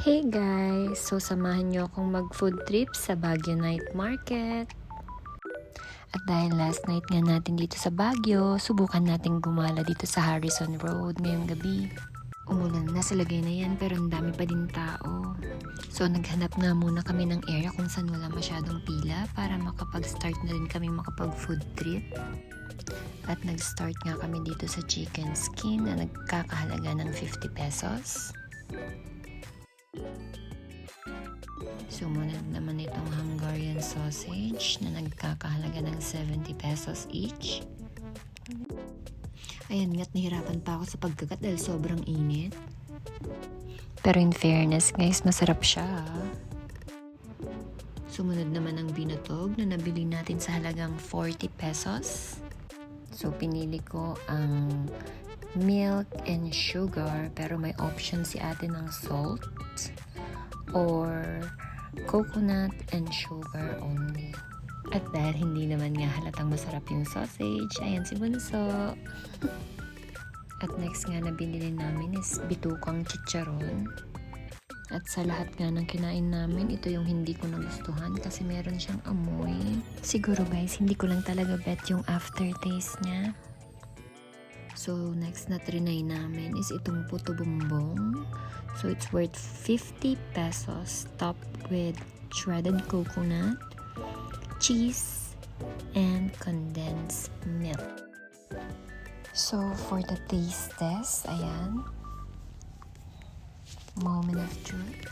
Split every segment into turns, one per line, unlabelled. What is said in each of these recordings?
Hey guys! So samahan niyo akong mag-food trip sa Baguio Night Market. At dahil last night nga natin dito sa Baguio, subukan natin gumala dito sa Harrison Road ngayong gabi. Umulan na sa lagay na yan pero ang dami pa din tao. So naghanap nga muna kami ng area kung saan wala masyadong pila para makapag-start na rin kami makapag-food trip. At nag-start nga kami dito sa chicken skin na nagkakahalaga ng 50 pesos. Sumunod naman itong Hungarian sausage na nagkakahalaga ng 70 pesos each. Ayan nga't nahirapan pa ako sa pagkagat dahil sobrang init. Pero in fairness guys, masarap siya. Sumunod naman ang binatog na nabili natin sa halagang 40 pesos. So pinili ko ang milk and sugar pero may option si ate ng salt or coconut and sugar only. At dahil hindi naman nga halatang masarap yung sausage, ayan si Bunso. At next nga na binili namin is bitukang chicharon. At sa lahat nga ng kinain namin, ito yung hindi ko nagustuhan kasi meron siyang amoy. Siguro guys, hindi ko lang talaga bet yung aftertaste niya. So next na trinay namin is itong puto bumbong. So it's worth 50 pesos topped with shredded coconut, cheese, and condensed milk. So for the taste test, ayan. Moment of truth.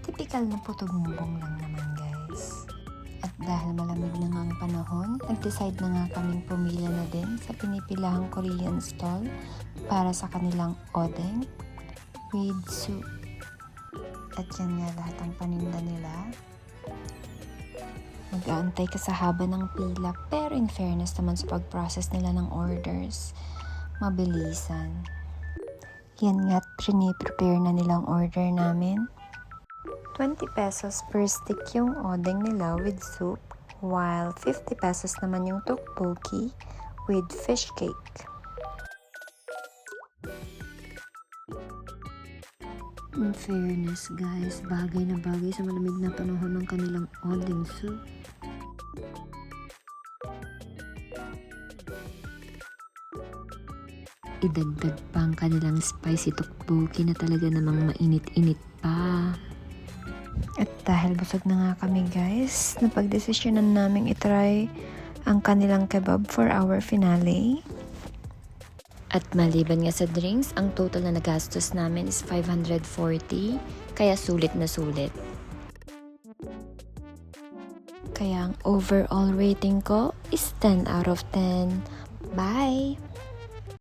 Typical na puto bumbong lang naman guys. At dahil malamig na nga ang panahon, nag-decide na nga kaming pumila na din sa pinipilahang Korean stall para sa kanilang odeng with soup. At yan nga lahat ang paninda nila. Mag-aantay ka sa haba ng pila pero in fairness naman sa pag-process nila ng orders, mabilisan. Yan nga, prepare na nilang order namin. 20 pesos per stick yung odeng nila with soup, while 50 pesos naman yung tteokbokki with fish cake. In fairness guys, bagay na bagay sa malamig na panahon ng kanilang odeng soup. Idagdag pa ang kanilang spicy tteokbokki na talaga namang mainit-init pa. At dahil busog na nga kami guys, napagdesisyonan naming itry ang kanilang kebab for our finale. At maliban nga sa drinks, ang total na nagastos namin is 540, kaya sulit na sulit. Kaya ang overall rating ko is 10 out of 10. Bye!